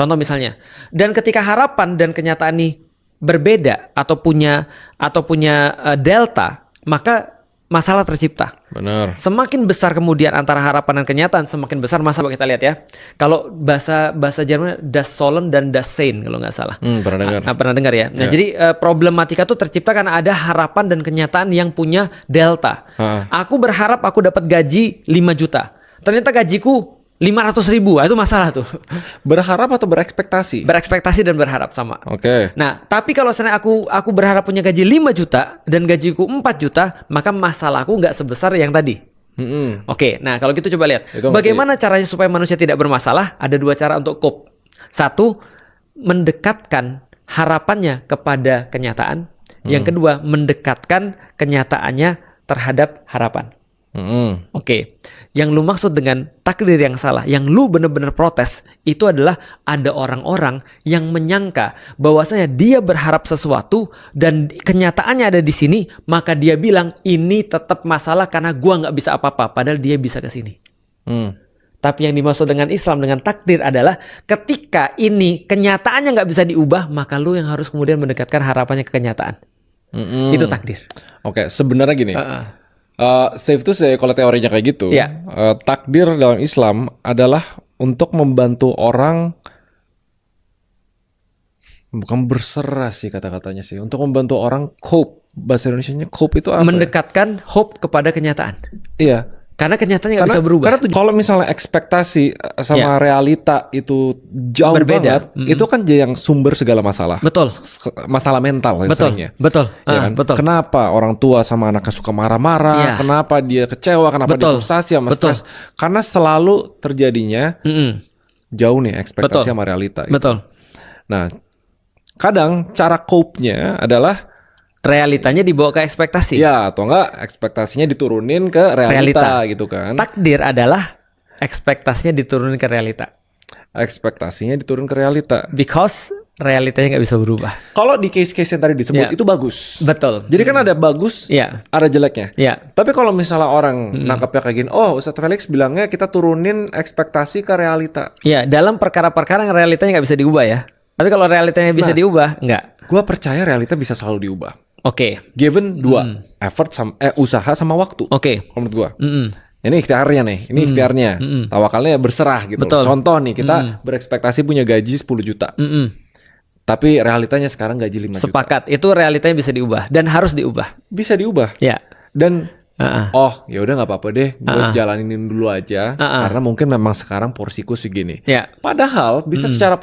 Contoh misalnya. Dan ketika harapan dan kenyataan ini berbeda atau punya delta, maka masalah tercipta. Benar. Semakin besar kemudian antara harapan dan kenyataan, semakin besar masalah. Kita lihat ya. Kalau bahasa Jerman das Sollen dan das Sein kalau nggak salah. Pernah dengar. Pernah dengar ya. Nah, jadi problematika itu tercipta karena ada harapan dan kenyataan yang punya delta. Aku berharap aku dapat gaji 5 juta. Ternyata gajiku 500.000, itu masalah tuh. Berharap atau berekspektasi? Berekspektasi dan berharap sama. Oke. Nah, tapi kalau seandainya aku berharap punya gaji 5 juta dan gajiku 4 juta, maka masalahku nggak sebesar yang tadi. Oke, nah kalau gitu coba lihat. Bagaimana caranya supaya manusia tidak bermasalah? Ada 2 cara untuk cope. 1, mendekatkan harapannya kepada kenyataan. Yang kedua, mendekatkan kenyataannya terhadap harapan. Oke, yang lu maksud dengan takdir yang salah, yang lu bener-bener protes, itu adalah ada orang-orang yang menyangka bahwasanya dia berharap sesuatu dan kenyataannya ada di sini, maka dia bilang ini tetap masalah karena gua nggak bisa apa-apa, padahal dia bisa ke sini. Tapi yang dimaksud dengan Islam, dengan takdir adalah ketika ini kenyataannya nggak bisa diubah, maka lu yang harus kemudian mendekatkan harapannya ke kenyataan. Itu takdir. Oke, sebenarnya gini. Safe to say kalau teorinya kayak gitu, takdir dalam Islam adalah untuk membantu orang, bukan berserah sih kata-katanya sih, untuk membantu orang cope. Bahasa Indonesianya cope itu apa? Mendekatkan hope kepada kenyataan. Iya. Karena kenyataannya nggak bisa berubah. Karena kalau misalnya ekspektasi sama realita itu jauh berbeda banget, itu kan yang sumber segala masalah. Betul. Masalah mental seringnya. Betul. Ya kan? Betul. Kenapa orang tua sama anaknya suka marah-marah? Kenapa dia kecewa? Kenapa dia frustasi sama stres? Karena selalu terjadinya jauh nih ekspektasi sama realita. Gitu. Betul. Nah, kadang cara cope-nya adalah realitanya dibawa ke ekspektasi. Ya, atau enggak ekspektasinya diturunin ke realita gitu kan. Takdir adalah ekspektasinya diturunin ke realita. Ekspektasinya diturun ke realita. Because realitanya nggak bisa berubah. Kalau di case-case yang tadi disebut itu bagus. Betul. Jadi kan ada bagus, ada jeleknya. Tapi kalau misalnya orang nangkapnya kayak gini, oh Ustadz Felix bilangnya kita turunin ekspektasi ke realita. Ya, dalam perkara-perkara yang realitanya nggak bisa diubah ya. Tapi kalau realitanya bisa diubah, nggak. Gua percaya realita bisa selalu diubah. Given 2, effort usaha sama waktu. Menurut gua. Ini ikhtiarnya nih, ini ikhtiarnya. Tawakalnya berserah gitu. Betul. Contoh nih, kita berekspektasi punya gaji 10 juta. Tapi realitanya sekarang gaji 5 juta. Sepakat, itu realitanya bisa diubah dan harus diubah. Bisa diubah. Ya. Dan ya udah nggak apa-apa deh, gue jalanin dulu aja karena mungkin memang sekarang porsiku segini. Padahal bisa secara